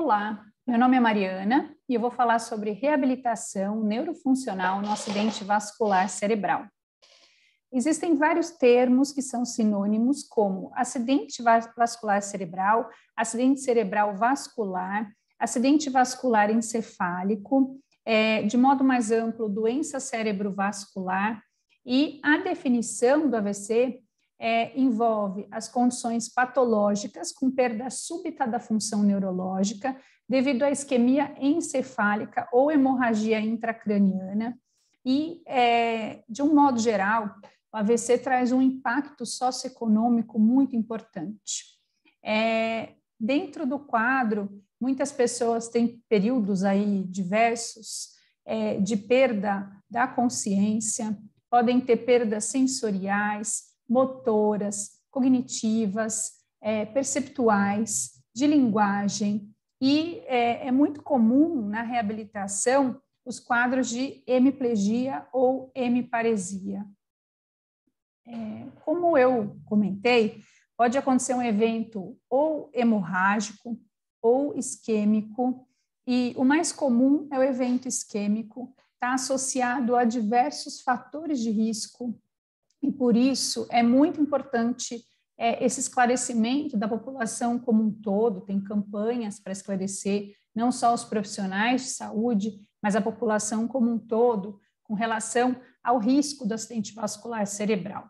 Olá, meu nome é Mariana e eu vou falar sobre reabilitação neurofuncional no acidente vascular cerebral. Existem vários termos que são sinônimos, como acidente vascular cerebral, acidente cerebral vascular, acidente vascular encefálico, de modo mais amplo, doença cerebrovascular, e a definição do AVC envolve as condições patológicas com perda súbita da função neurológica devido à isquemia encefálica ou hemorragia intracraniana e, de um modo geral, o AVC traz um impacto socioeconômico muito importante. Dentro do quadro, muitas pessoas têm períodos aí diversos de perda da consciência, podem ter perdas sensoriais, motoras, cognitivas, perceptuais, de linguagem, e é muito comum na reabilitação os quadros de hemiplegia ou hemiparesia. Como eu comentei, pode acontecer um evento ou hemorrágico ou isquêmico, e o mais comum é o evento isquêmico, está associado a diversos fatores de risco, e por isso é muito importante esse esclarecimento da população como um todo. Tem campanhas para esclarecer não só os profissionais de saúde, mas a população como um todo, com relação ao risco do acidente vascular cerebral.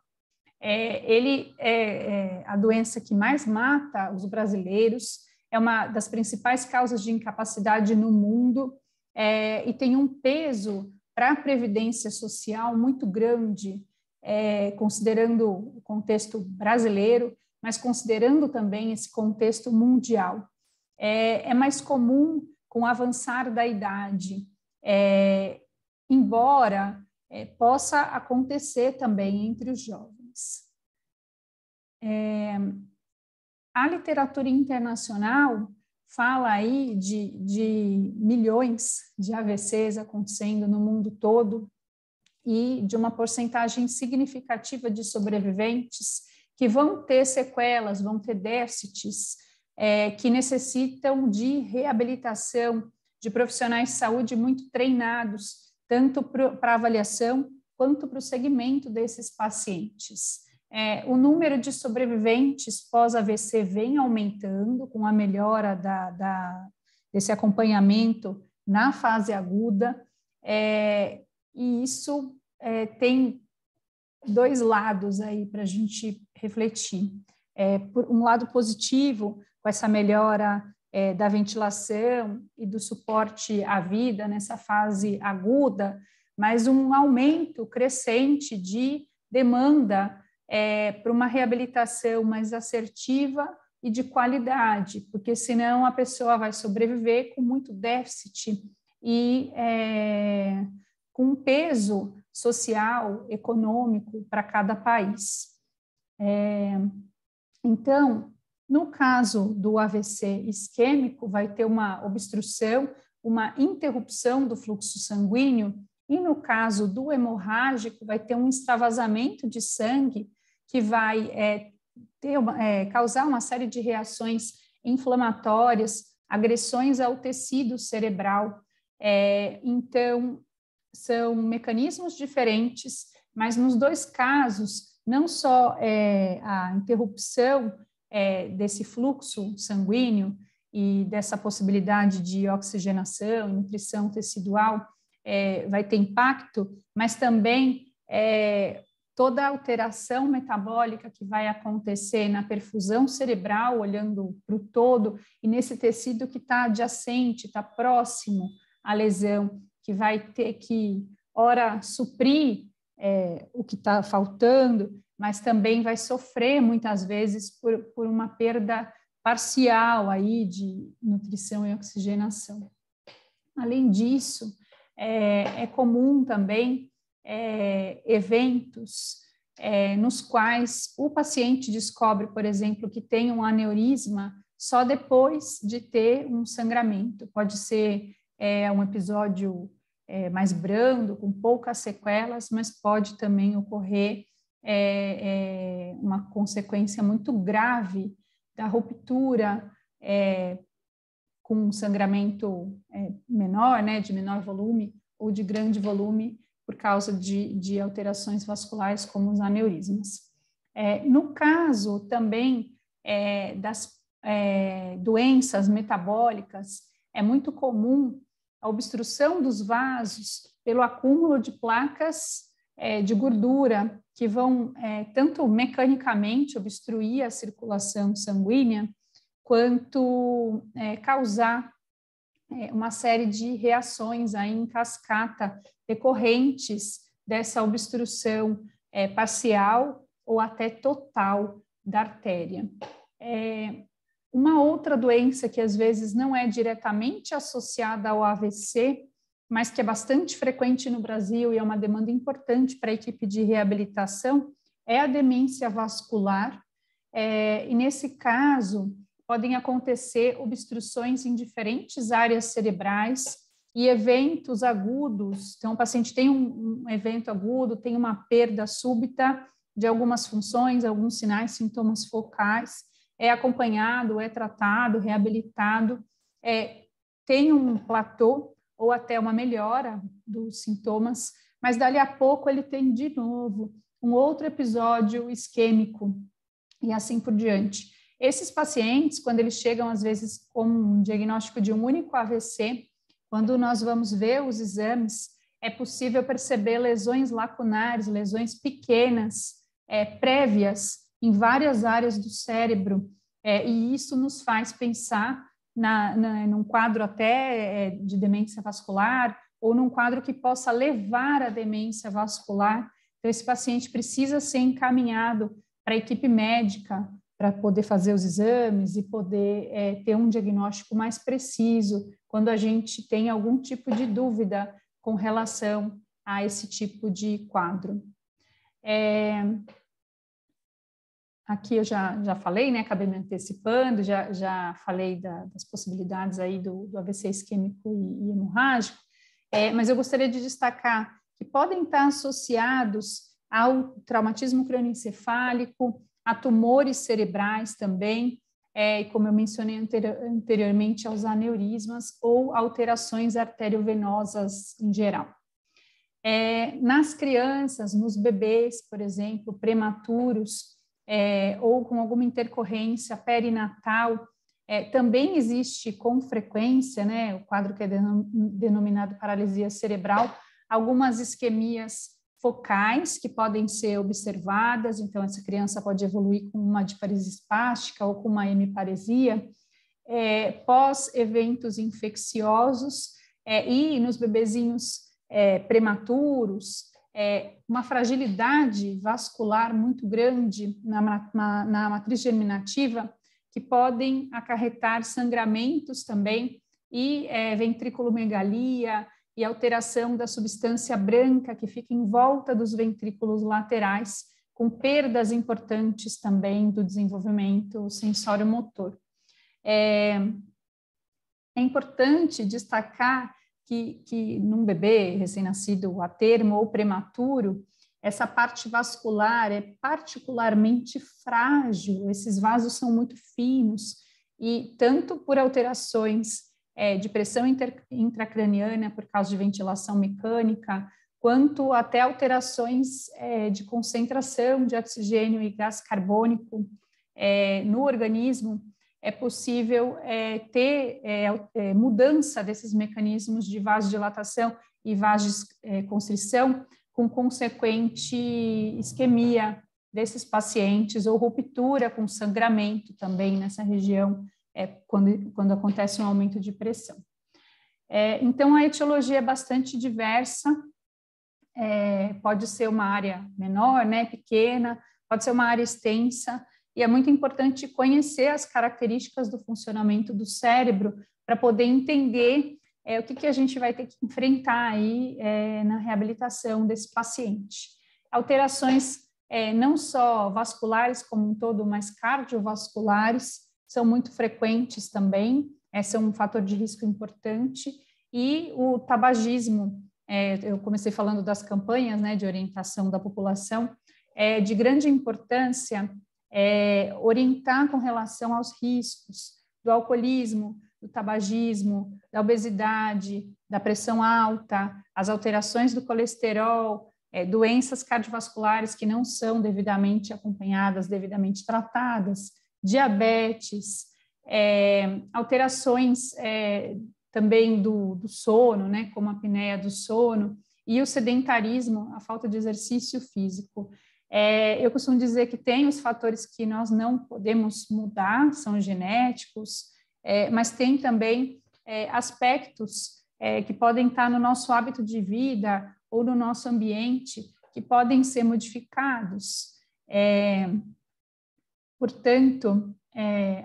Ele é a doença que mais mata os brasileiros, é uma das principais causas de incapacidade no mundo, e tem um peso para a previdência social muito grande, considerando o contexto brasileiro, mas considerando também esse contexto mundial. É mais comum com o avançar da idade, embora possa acontecer também entre os jovens. A literatura internacional fala aí de milhões de AVCs acontecendo no mundo todo e de uma porcentagem significativa de sobreviventes que vão ter sequelas, vão ter déficits, que necessitam de reabilitação, de profissionais de saúde muito treinados, tanto para avaliação quanto para o segmento desses pacientes. O número de sobreviventes pós-AVC vem aumentando com a melhora desse acompanhamento na fase aguda, e isso tem dois lados aí para a gente refletir. Por um lado positivo, com essa melhora da ventilação e do suporte à vida nessa fase aguda, mas um aumento crescente de demanda para uma reabilitação mais assertiva e de qualidade, porque senão a pessoa vai sobreviver com muito déficit e com um peso social, econômico para cada país. Então, no caso do AVC isquêmico, vai ter uma obstrução, uma interrupção do fluxo sanguíneo, e no caso do hemorrágico, vai ter um extravasamento de sangue que vai causar uma série de reações inflamatórias, agressões ao tecido cerebral. Então, são mecanismos diferentes, mas nos dois casos, não só a interrupção desse fluxo sanguíneo e dessa possibilidade de oxigenação e nutrição tecidual vai ter impacto, mas também toda a alteração metabólica que vai acontecer na perfusão cerebral, olhando para o todo, e nesse tecido que está adjacente, está próximo à lesão, que vai ter que, ora, suprir o que está faltando, mas também vai sofrer, muitas vezes, por uma perda parcial aí de nutrição e oxigenação. Além disso, é comum também eventos nos quais o paciente descobre, por exemplo, que tem um aneurisma só depois de ter um sangramento. Pode ser um episódio mais brando, com poucas sequelas, mas pode também ocorrer uma consequência muito grave da ruptura com sangramento menor, né, de menor volume ou de grande volume por causa de alterações vasculares como os aneurismas. No caso também das doenças metabólicas, é muito comum a obstrução dos vasos pelo acúmulo de placas de gordura que vão tanto mecanicamente obstruir a circulação sanguínea, quanto causar uma série de reações aí em cascata decorrentes dessa obstrução parcial ou até total da artéria. Uma outra doença que às vezes não é diretamente associada ao AVC, mas que é bastante frequente no Brasil e é uma demanda importante para a equipe de reabilitação, é a demência vascular. E nesse caso, podem acontecer obstruções em diferentes áreas cerebrais e eventos agudos. Então, o paciente tem um evento agudo, tem uma perda súbita de algumas funções, alguns sinais, sintomas focais, é acompanhado, é tratado, reabilitado, tem um platô ou até uma melhora dos sintomas, mas dali a pouco ele tem de novo um outro episódio isquêmico e assim por diante. Esses pacientes, quando eles chegam às vezes com um diagnóstico de um único AVC, quando nós vamos ver os exames, é possível perceber lesões lacunares, lesões pequenas, prévias em várias áreas do cérebro, e isso nos faz pensar num quadro até de demência vascular ou num quadro que possa levar à demência vascular. Então, esse paciente precisa ser encaminhado para a equipe médica para poder fazer os exames e poder ter um diagnóstico mais preciso quando a gente tem algum tipo de dúvida com relação a esse tipo de quadro. Aqui eu já falei, né, acabei me antecipando, já falei das possibilidades aí do AVC isquêmico e hemorrágico, mas eu gostaria de destacar que podem estar associados ao traumatismo crânioencefálico, a tumores cerebrais também, como eu mencionei anteriormente, aos aneurismas ou alterações arteriovenosas em geral. Nas crianças, nos bebês, por exemplo, prematuros, ou com alguma intercorrência perinatal, também existe com frequência, né, o quadro que é denominado paralisia cerebral, algumas isquemias focais que podem ser observadas, então essa criança pode evoluir com uma diparesia espástica ou com uma hemiparesia, pós eventos infecciosos, e nos bebezinhos prematuros, uma fragilidade vascular muito grande na matriz germinativa, que podem acarretar sangramentos também e ventriculomegalia e alteração da substância branca que fica em volta dos ventrículos laterais, com perdas importantes também do desenvolvimento sensório-motor. É importante destacar que num bebê recém-nascido a termo ou prematuro, essa parte vascular é particularmente frágil, esses vasos são muito finos, e tanto por alterações de pressão intracraniana por causa de ventilação mecânica, quanto até alterações de concentração de oxigênio e gás carbônico no organismo, é possível ter mudança desses mecanismos de vasodilatação e vasoconstrição, com consequente isquemia desses pacientes, ou ruptura com sangramento também nessa região, quando acontece um aumento de pressão. Então, a etiologia é bastante diversa, pode ser uma área menor, né, pequena, pode ser uma área extensa, e é muito importante conhecer as características do funcionamento do cérebro para poder entender o que a gente vai ter que enfrentar aí na reabilitação desse paciente. Alterações não só vasculares como um todo, mas cardiovasculares são muito frequentes também, são um fator de risco importante, e o tabagismo, eu comecei falando das campanhas, né, de orientação da população, de grande importância orientar com relação aos riscos do alcoolismo, do tabagismo, da obesidade, da pressão alta, as alterações do colesterol, doenças cardiovasculares que não são devidamente acompanhadas, devidamente tratadas, diabetes, alterações também do sono, né, como a apneia do sono, e o sedentarismo, a falta de exercício físico. Eu costumo dizer que tem os fatores que nós não podemos mudar, são genéticos, mas tem também aspectos que podem estar no nosso hábito de vida ou no nosso ambiente que podem ser modificados. Portanto,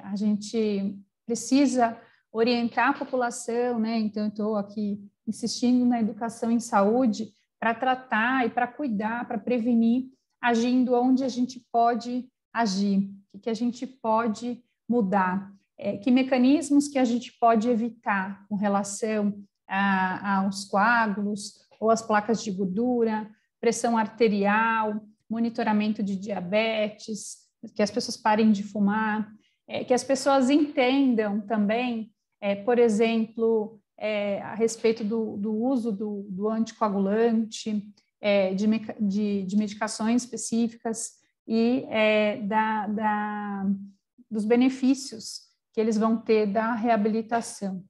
a gente precisa orientar a população, né? Então, eu estou aqui insistindo na educação em saúde para tratar e para cuidar, para prevenir, agindo onde a gente pode agir, o que a gente pode mudar, que mecanismos que a gente pode evitar com relação aos coágulos ou às placas de gordura, pressão arterial, monitoramento de diabetes, que as pessoas parem de fumar, que as pessoas entendam também, por exemplo, a respeito do uso do anticoagulante, de medicações específicas e dos benefícios que eles vão ter da reabilitação.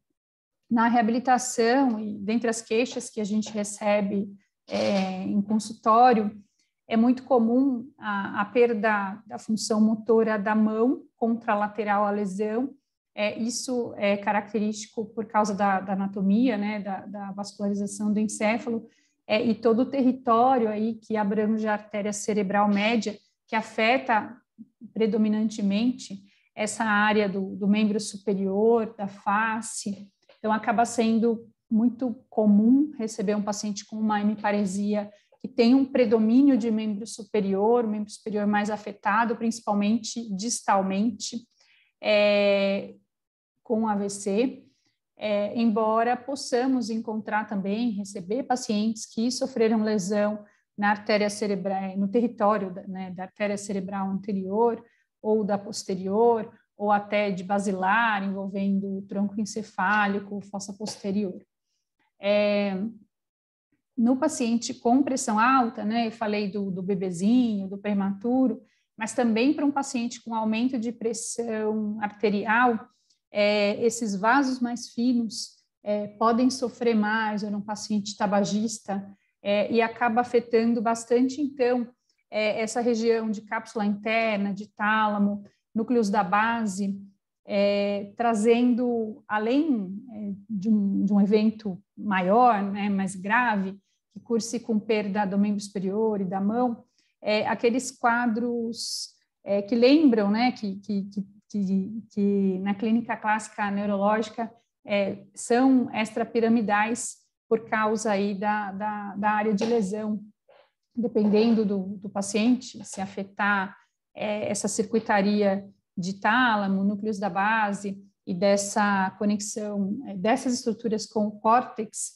Na reabilitação, e dentre as queixas que a gente recebe em consultório, é muito comum a perda da função motora da mão contralateral à lesão. Isso é característico por causa da anatomia, né, da vascularização do encéfalo, e todo o território aí que abrange a artéria cerebral média, que afeta predominantemente essa área do membro superior, da face. Então, acaba sendo muito comum receber um paciente com uma hemiparesia que tem um predomínio de membro superior mais afetado, principalmente distalmente, com AVC, embora possamos encontrar também, receber pacientes que sofreram lesão na artéria cerebral, no território da artéria cerebral anterior ou da posterior, ou até de basilar, envolvendo o tronco encefálico, fossa posterior. No paciente com pressão alta, né, eu falei do bebezinho, do prematuro, mas também para um paciente com aumento de pressão arterial, esses vasos mais finos podem sofrer mais, ou num paciente tabagista, e acaba afetando bastante, então, essa região de cápsula interna, de tálamo, núcleos da base, trazendo, além de um evento maior, né, mais grave, que curse com perda do membro superior e da mão, aqueles quadros que lembram, né, que na clínica clássica neurológica são extrapiramidais por causa aí da área de lesão, dependendo do paciente, se afetar essa circuitaria de tálamo, núcleos da base e dessa conexão dessas estruturas com o córtex,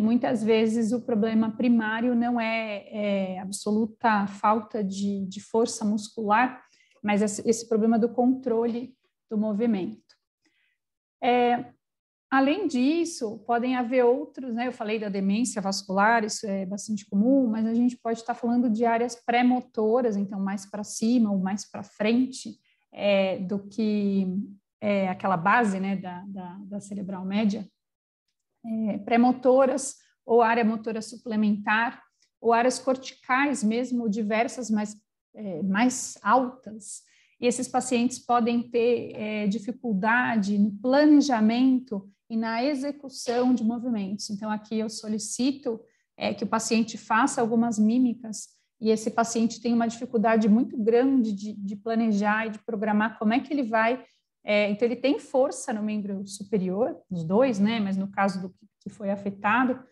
muitas vezes o problema primário não é absoluta falta de força muscular, mas esse problema do controle do movimento. Além disso, podem haver outros, né? Eu falei da demência vascular, isso é bastante comum, mas a gente pode estar falando de áreas pré-motoras, então mais para cima ou mais para frente do que aquela base, né, da cerebral média, pré-motoras ou área motora suplementar, ou áreas corticais mesmo, diversas, mais altas. E esses pacientes podem ter dificuldade no planejamento e na execução de movimentos. Então, aqui eu solicito que o paciente faça algumas mímicas, e esse paciente tem uma dificuldade muito grande de planejar e de programar como é que ele vai. Então, ele tem força no membro superior, os dois, né? Mas no caso do que foi afetado,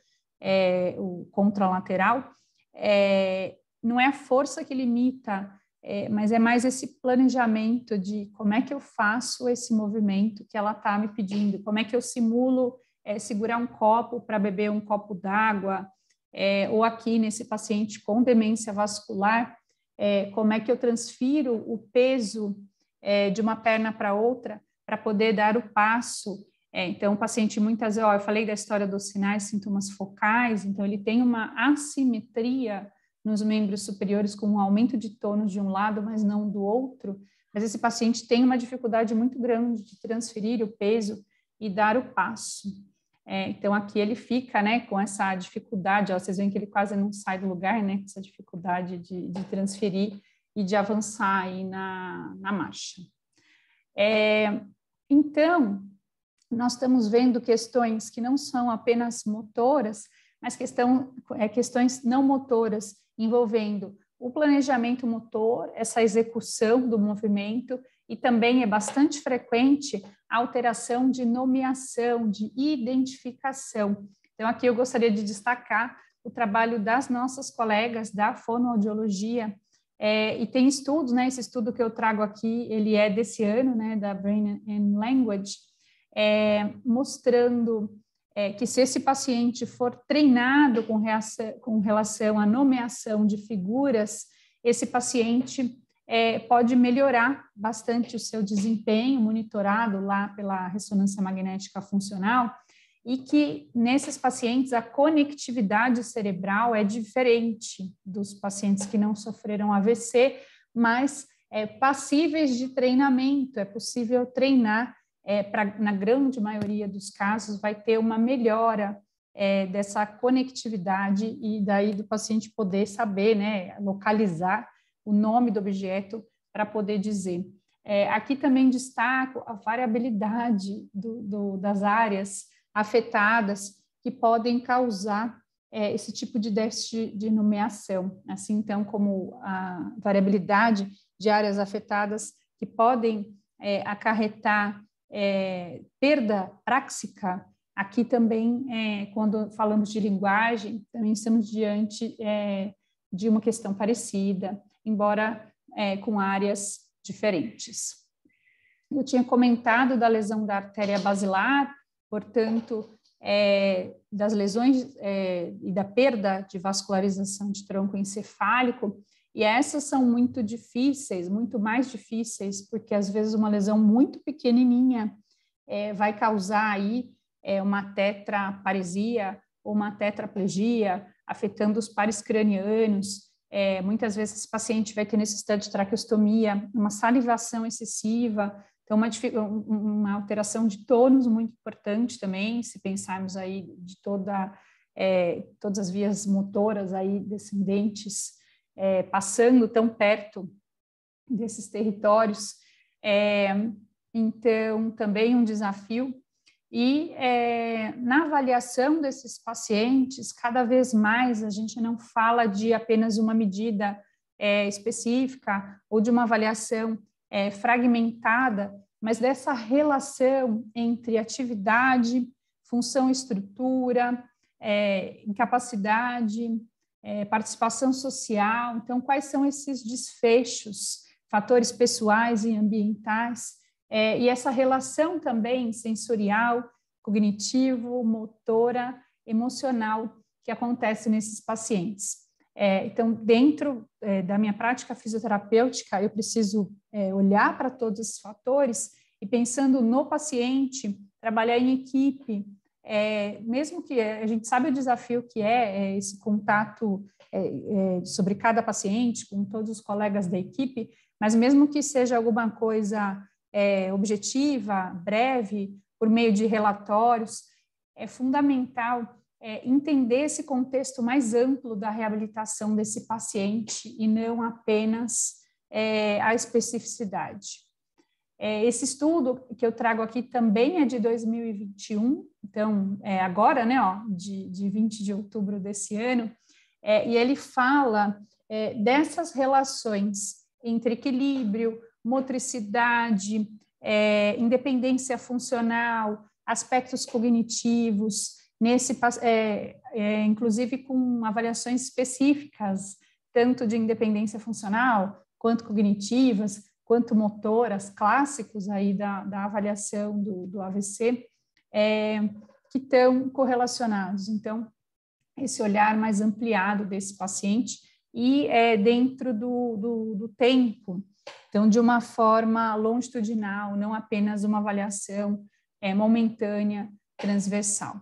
o contralateral, não é a força que limita, mas é mais esse planejamento de como é que eu faço esse movimento que ela está me pedindo, como é que eu simulo segurar um copo para beber um copo d'água, ou aqui nesse paciente com demência vascular, como é que eu transfiro o peso de uma perna para outra para poder dar o passo Então, o paciente muitas vezes, eu falei da história dos sinais, sintomas focais, então ele tem uma assimetria nos membros superiores com um aumento de tônus de um lado, mas não do outro, mas esse paciente tem uma dificuldade muito grande de transferir o peso e dar o passo. Então, aqui ele fica, né, com essa dificuldade, ó, vocês veem que ele quase não sai do lugar, né, com essa dificuldade de transferir e de avançar aí na marcha. Então, nós estamos vendo questões que não são apenas motoras, mas questões não motoras, envolvendo o planejamento motor, essa execução do movimento, e também é bastante frequente a alteração de nomeação, de identificação. Então, aqui eu gostaria de destacar o trabalho das nossas colegas da fonoaudiologia, e tem estudos, né, esse estudo que eu trago aqui, ele é desse ano, né, da Brain and Language, mostrando que se esse paciente for treinado com relação à nomeação de figuras, esse paciente pode melhorar bastante o seu desempenho, monitorado lá pela ressonância magnética funcional, e que nesses pacientes a conectividade cerebral é diferente dos pacientes que não sofreram AVC, mas passíveis de treinamento, é possível treinar, na grande maioria dos casos, vai ter uma melhora dessa conectividade e daí do paciente poder saber, né, localizar o nome do objeto para poder dizer. Aqui também destaco a variabilidade das áreas afetadas que podem causar esse tipo de déficit de nomeação, assim, então, como a variabilidade de áreas afetadas que podem acarretar perda práxica. Aqui também, quando falamos de linguagem, também estamos diante de uma questão parecida, embora com áreas diferentes. Eu tinha comentado da lesão da artéria basilar, portanto, das lesões e da perda de vascularização de tronco encefálico, e essas são muito difíceis, muito mais difíceis, porque às vezes uma lesão muito pequenininha vai causar aí uma tetraparesia ou uma tetraplegia, afetando os pares cranianos. Muitas vezes esse paciente vai ter necessidade de traqueostomia, uma salivação excessiva, então uma alteração de tônus muito importante também, se pensarmos aí de todas as vias motoras aí descendentes, passando tão perto desses territórios, então também um desafio. E na avaliação desses pacientes, cada vez mais a gente não fala de apenas uma medida específica ou de uma avaliação fragmentada, mas dessa relação entre atividade, função e estrutura, incapacidade, participação social. Então, quais são esses desfechos, fatores pessoais e ambientais, e essa relação também sensorial, cognitivo, motora, emocional que acontece nesses pacientes. Então, dentro da minha prática fisioterapêutica, eu preciso olhar para todos esses fatores e, pensando no paciente, trabalhar em equipe, mesmo que a gente sabe o desafio que é esse contato sobre cada paciente com todos os colegas da equipe, mas mesmo que seja alguma coisa objetiva, breve, por meio de relatórios, é fundamental entender esse contexto mais amplo da reabilitação desse paciente e não apenas a especificidade. Esse estudo que eu trago aqui também é de 2021, então, agora, né, de 20 de outubro desse ano, e ele fala dessas relações entre equilíbrio, motricidade, independência funcional, aspectos cognitivos, inclusive com avaliações específicas, tanto de independência funcional, quanto cognitivas, quanto motoras, clássicos aí da avaliação do AVC, que estão correlacionados. Então, esse olhar mais ampliado desse paciente e dentro do tempo, então, de uma forma longitudinal, não apenas uma avaliação momentânea, transversal.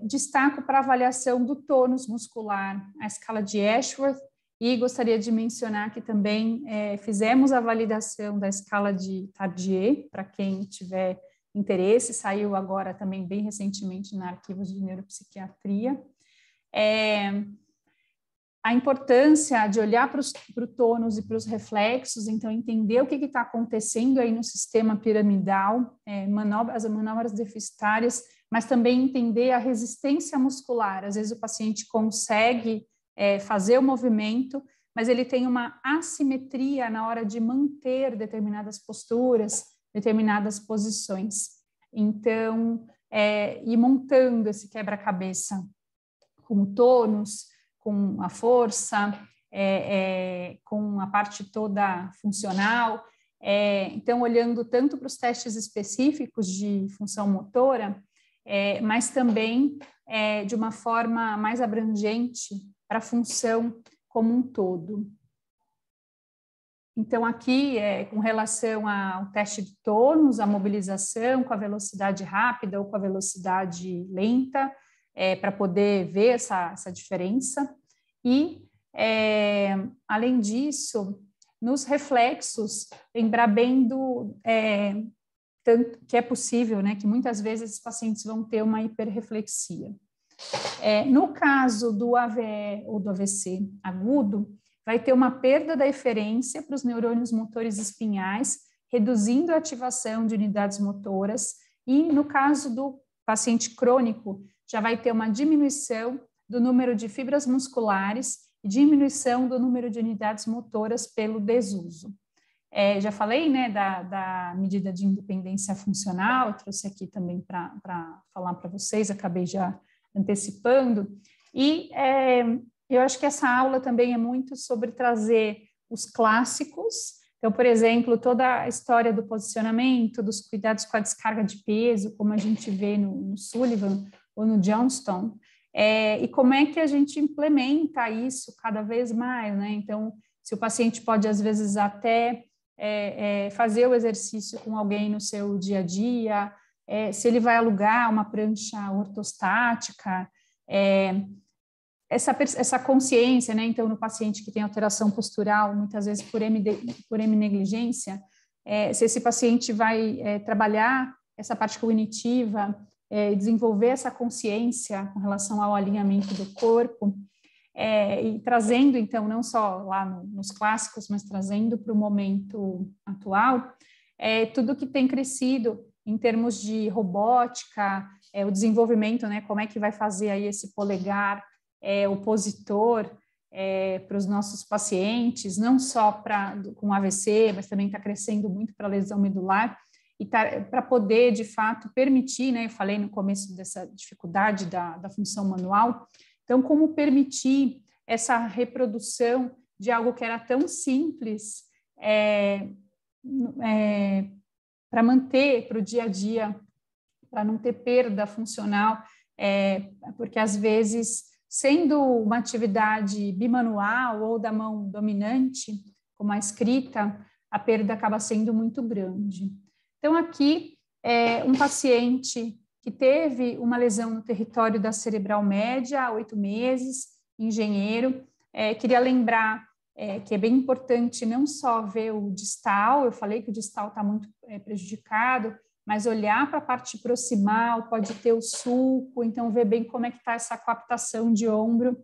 Destaco para avaliação do tônus muscular a escala de Ashworth, e gostaria de mencionar que também fizemos a validação da escala de Tardieu, para quem tiver interesse, saiu agora também bem recentemente na Arquivos de Neuropsiquiatria. A importância de olhar para o tônus e para os reflexos, então entender o que está acontecendo aí no sistema piramidal, as manobras deficitárias, mas também entender a resistência muscular. Às vezes o paciente consegue fazer o movimento, mas ele tem uma assimetria na hora de manter determinadas posturas, determinadas posições. Então, ir montando esse quebra-cabeça com o tônus, com a força, com a parte toda funcional. Então, olhando tanto para os testes específicos de função motora, mas também de uma forma mais abrangente para a função como um todo. Então, aqui, com relação ao teste de tônus, a mobilização com a velocidade rápida ou com a velocidade lenta, para poder ver essa diferença. E, além disso, nos reflexos, lembrar bem tanto que é possível, né, que muitas vezes esses pacientes vão ter uma hiperreflexia. No caso do AVE ou do AVC agudo, vai ter uma perda da eferência para os neurônios motores espinhais, reduzindo a ativação de unidades motoras, e no caso do paciente crônico, já vai ter uma diminuição do número de fibras musculares e diminuição do número de unidades motoras pelo desuso. Já falei, né, da medida de independência funcional, eu trouxe aqui também para falar para vocês, acabei já antecipando, e eu acho que essa aula também é muito sobre trazer os clássicos. Então, por exemplo, toda a história do posicionamento, dos cuidados com a descarga de peso, como a gente vê no Sullivan ou no Johnston, e como é que a gente implementa isso cada vez mais, né? Então, se o paciente pode, às vezes, até fazer o exercício com alguém no seu dia a dia, se ele vai alugar uma prancha ortostática, essa consciência, né? Então, no paciente que tem alteração postural, muitas vezes por heminegligência, se esse paciente vai trabalhar essa parte cognitiva, desenvolver essa consciência com relação ao alinhamento do corpo, e trazendo, então, não só lá nos clássicos, mas trazendo para o momento atual, tudo que tem crescido em termos de robótica, o desenvolvimento, né, como é que vai fazer aí esse polegar opositor para os nossos pacientes, não só com AVC, mas também está crescendo muito para lesão medular, e para poder, de fato, permitir, né, eu falei no começo dessa dificuldade da função manual, então, como permitir essa reprodução de algo que era tão simples para manter para o dia a dia, para não ter perda funcional, porque às vezes, sendo uma atividade bimanual ou da mão dominante, como a escrita, a perda acaba sendo muito grande. Então, aqui, um paciente que teve uma lesão no território da cerebral média há 8 meses, engenheiro, queria lembrar que é bem importante não só ver o distal, eu falei que o distal está muito prejudicado, mas olhar para a parte proximal, pode ter o sulco, então ver bem como é que está essa coaptação de ombro,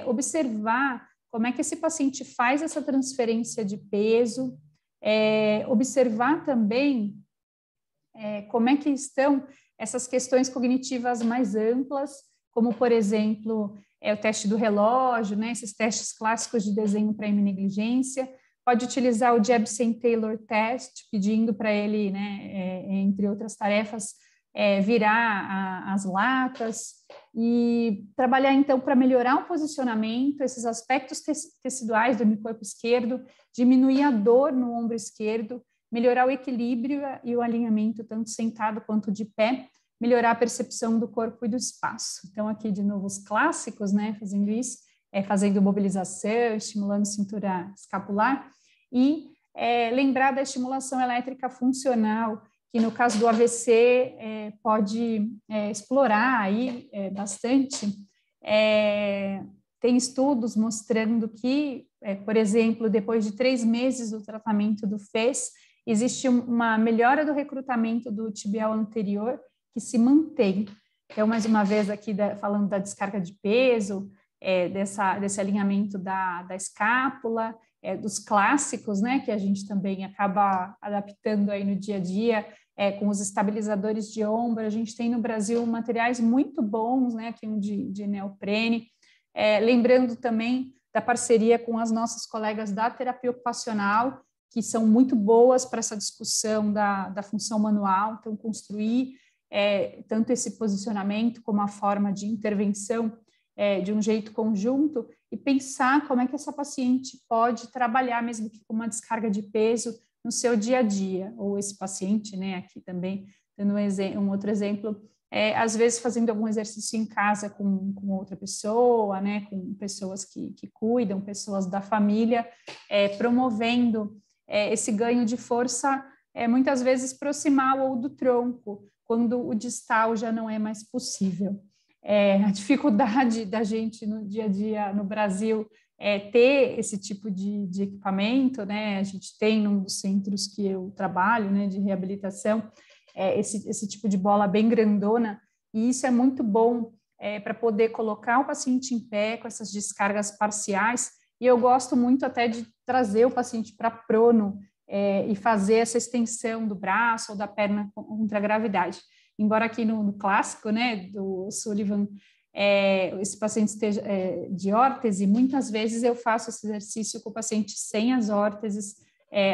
observar como é que esse paciente faz essa transferência de peso, observar também como é que estão essas questões cognitivas mais amplas, como, por exemplo, o teste do relógio, né, esses testes clássicos de desenho para heminegligência. Pode utilizar o Jebsen-Taylor Test, pedindo para ele, né, entre outras tarefas, virar as latas e trabalhar, então, para melhorar o posicionamento, esses aspectos teciduais do hemicorpo esquerdo, diminuir a dor no ombro esquerdo, melhorar o equilíbrio e o alinhamento, tanto sentado quanto de pé, melhorar a percepção do corpo e do espaço. Então, aqui, de novo, os clássicos, né, fazendo isso, fazendo mobilização, estimulando cintura escapular, e lembrar da estimulação elétrica funcional, que no caso do AVC pode explorar aí bastante. Tem estudos mostrando que, por exemplo, depois de 3 meses do tratamento do FES, existe uma melhora do recrutamento do tibial anterior que se mantém. Então, mais uma vez aqui falando da descarga de peso, desse alinhamento da escápula, dos clássicos, né, que a gente também acaba adaptando aí no dia a dia, com os estabilizadores de ombro. A gente tem no Brasil materiais muito bons, né, aqui um de neoprene, lembrando também da parceria com as nossas colegas da terapia ocupacional, que são muito boas para essa discussão da função manual. Então, construir tanto esse posicionamento como a forma de intervenção de um jeito conjunto e pensar como é que essa paciente pode trabalhar, mesmo que com uma descarga de peso, no seu dia a dia, ou esse paciente, né, aqui também, dando um outro exemplo, às vezes fazendo algum exercício em casa com outra pessoa, né, com pessoas que cuidam, pessoas da família, promovendo esse ganho de força, muitas vezes proximal ou do tronco, quando o distal já não é mais possível. A dificuldade da gente no dia a dia no Brasil ter esse tipo de equipamento, né? A gente tem num dos centros que eu trabalho, né, de reabilitação, esse tipo de bola bem grandona, e isso é muito bom para poder colocar o paciente em pé com essas descargas parciais, e eu gosto muito até de trazer o paciente para prono e fazer essa extensão do braço ou da perna contra a gravidade. Embora aqui no clássico, né, do Sullivan, esse paciente esteja de órtese, muitas vezes eu faço esse exercício com o paciente sem as órteses,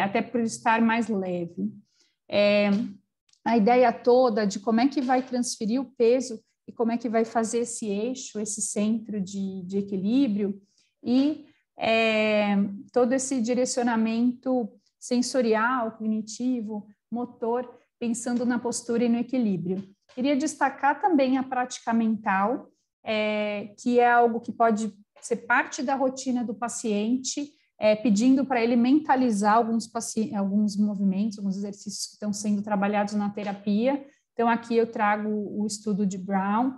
até por estar mais leve. A ideia toda de como é que vai transferir o peso e como é que vai fazer esse eixo, esse centro de equilíbrio e todo esse direcionamento sensorial, cognitivo, motor, pensando na postura e no equilíbrio. Queria destacar também a prática mental, que é algo que pode ser parte da rotina do paciente, pedindo para ele mentalizar alguns movimentos, alguns exercícios que estão sendo trabalhados na terapia. Então, aqui eu trago o estudo de Brown,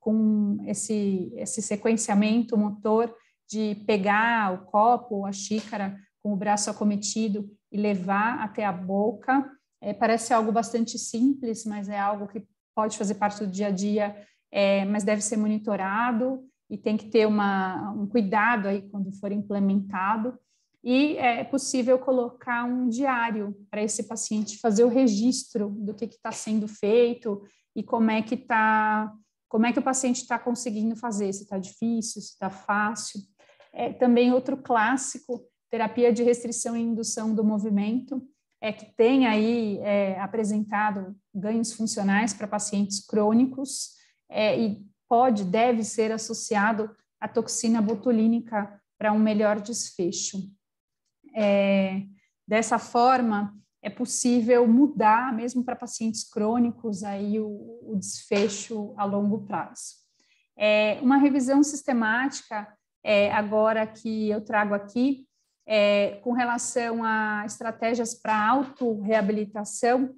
com esse sequenciamento motor de pegar o copo ou a xícara com o braço acometido e levar até a boca. Parece algo bastante simples, mas é algo que pode fazer parte do dia a dia, mas deve ser monitorado e tem que ter um cuidado aí quando for implementado. E é possível colocar um diário para esse paciente fazer o registro do que está sendo feito e como é que o paciente está conseguindo fazer, se está difícil, se está fácil. Também outro clássico, terapia de restrição e indução do movimento, que tem aí apresentado ganhos funcionais para pacientes crônicos e deve ser associado à toxina botulínica para um melhor desfecho. Dessa forma, é possível mudar, mesmo para pacientes crônicos, aí o desfecho a longo prazo. Uma revisão sistemática, agora que eu trago aqui, com relação a estratégias para autorreabilitação,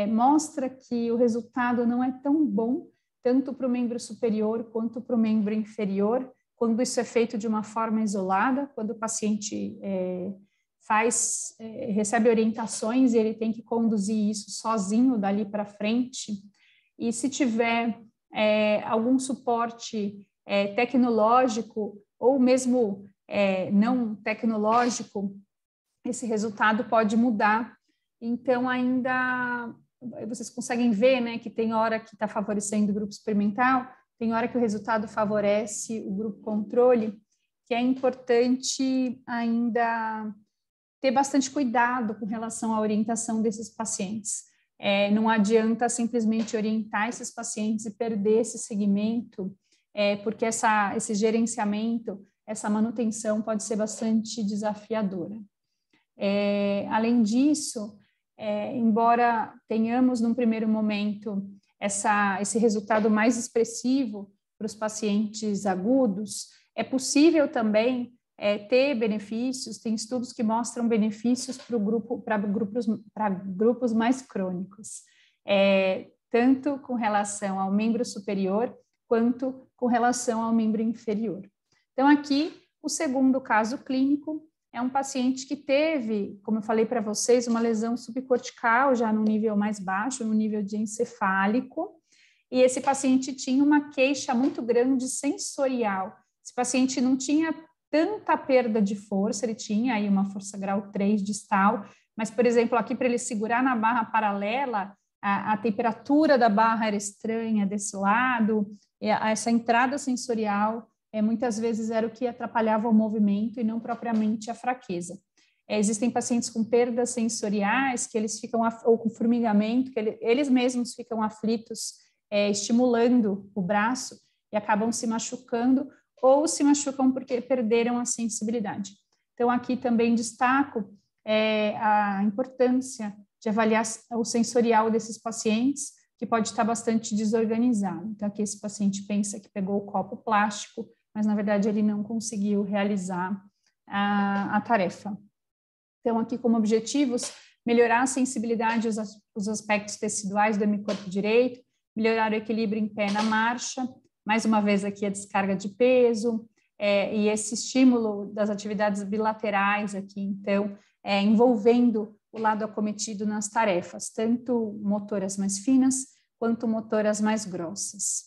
mostra que o resultado não é tão bom, tanto para o membro superior quanto para o membro inferior, quando isso é feito de uma forma isolada, quando o paciente recebe orientações e ele tem que conduzir isso sozinho dali para frente. E se tiver algum suporte tecnológico ou mesmo não tecnológico, esse resultado pode mudar. Então, ainda vocês conseguem ver, né, que tem hora que está favorecendo o grupo experimental, tem hora que o resultado favorece o grupo controle, que é importante ainda ter bastante cuidado com relação à orientação desses pacientes. Não adianta simplesmente orientar esses pacientes e perder esse segmento, porque esse gerenciamento, essa manutenção pode ser bastante desafiadora. Além disso, embora tenhamos, num primeiro momento, esse resultado mais expressivo para os pacientes agudos, é possível também ter benefícios, tem estudos que mostram benefícios para grupos mais crônicos, tanto com relação ao membro superior, quanto com relação ao membro inferior. Então, aqui, o segundo caso clínico é um paciente que teve, como eu falei para vocês, uma lesão subcortical, já no nível mais baixo, no nível de encefálico, e esse paciente tinha uma queixa muito grande sensorial. Esse paciente não tinha tanta perda de força, ele tinha aí uma força grau 3 distal, mas, por exemplo, aqui para ele segurar na barra paralela, a temperatura da barra era estranha desse lado, essa entrada sensorial muitas vezes era o que atrapalhava o movimento e não propriamente a fraqueza. Existem pacientes com perdas sensoriais que eles ficam, ou com formigamento, que eles mesmos ficam aflitos, estimulando o braço e acabam se machucando, ou se machucam porque perderam a sensibilidade. Então, aqui também destaco a importância de avaliar o sensorial desses pacientes, que pode estar bastante desorganizado. Então, aqui esse paciente pensa que pegou o copo plástico, mas, na verdade, ele não conseguiu realizar a tarefa. Então, aqui como objetivos, melhorar a sensibilidade aos aspectos teciduais do hemicorpo direito, melhorar o equilíbrio em pé na marcha, mais uma vez aqui a descarga de peso, e esse estímulo das atividades bilaterais aqui, então, envolvendo o lado acometido nas tarefas, tanto motoras mais finas, quanto motoras mais grossas.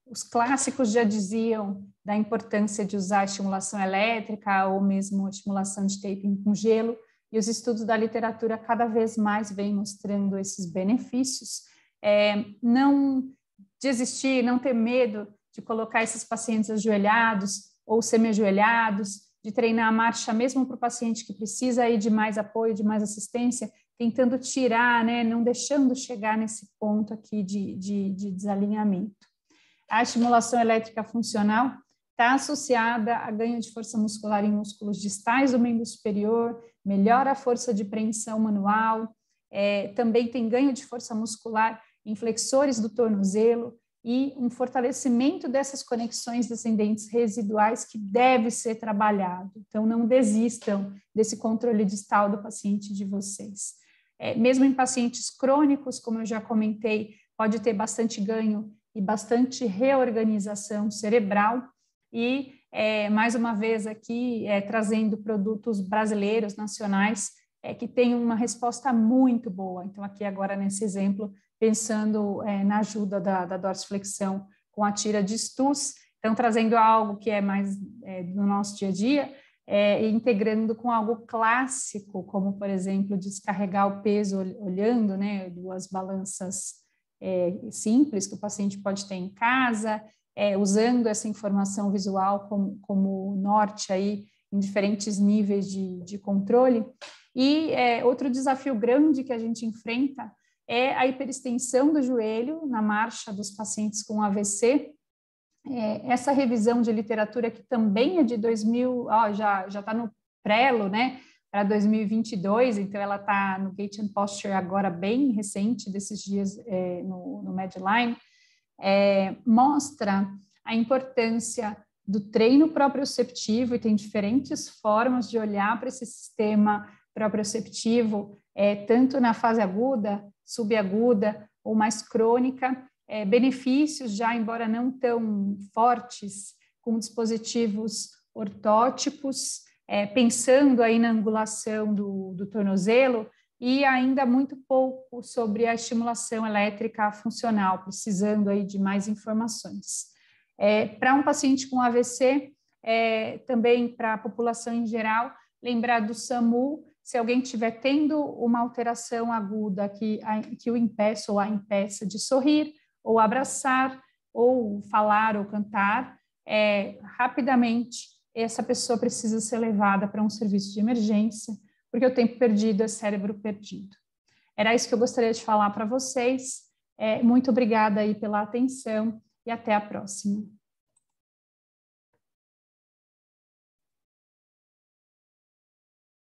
Os clássicos já diziam da importância de usar estimulação elétrica ou mesmo estimulação de taping com gelo, e os estudos da literatura cada vez mais vêm mostrando esses benefícios. Não desistir, não ter medo de colocar esses pacientes ajoelhados ou semi-ajoelhados, de treinar a marcha mesmo para o paciente que precisa aí de mais apoio, de mais assistência, tentando tirar, né, não deixando chegar nesse ponto aqui de desalinhamento. A estimulação elétrica funcional está associada a ganho de força muscular em músculos distais do membro superior, melhora a força de preensão manual, também tem ganho de força muscular em flexores do tornozelo e um fortalecimento dessas conexões descendentes residuais que deve ser trabalhado. Então, não desistam desse controle distal do paciente de vocês. Mesmo em pacientes crônicos, como eu já comentei, pode ter bastante ganho e bastante reorganização cerebral, e mais uma vez aqui trazendo produtos brasileiros, nacionais, que têm uma resposta muito boa. Então aqui agora nesse exemplo, pensando na ajuda da dorsiflexão com a tira de Stutz, então trazendo algo que é mais do nosso dia a dia, e integrando com algo clássico, como por exemplo descarregar o peso olhando, né, duas balanças simples que o paciente pode ter em casa, usando essa informação visual como norte aí em diferentes níveis de controle. E outro desafio grande que a gente enfrenta é a hiperextensão do joelho na marcha dos pacientes com AVC. Essa revisão de literatura, que também é de 2000, já está no prelo, né, para 2022, então ela está no Gait and Posture agora bem recente, desses dias no Medline, mostra a importância do treino proprioceptivo, e tem diferentes formas de olhar para esse sistema proprioceptivo, tanto na fase aguda, subaguda ou mais crônica, benefícios já, embora não tão fortes, com dispositivos ortóticos, pensando aí na angulação do tornozelo, e ainda muito pouco sobre a estimulação elétrica funcional, precisando aí de mais informações. Para um paciente com AVC, também para a população em geral, lembrar do SAMU, se alguém estiver tendo uma alteração aguda que o impeça ou a impeça de sorrir, ou abraçar, ou falar ou cantar, rapidamente essa pessoa precisa ser levada para um serviço de emergência, porque o tempo perdido é cérebro perdido. Era isso que eu gostaria de falar para vocês. Muito obrigada aí pela atenção e até a próxima.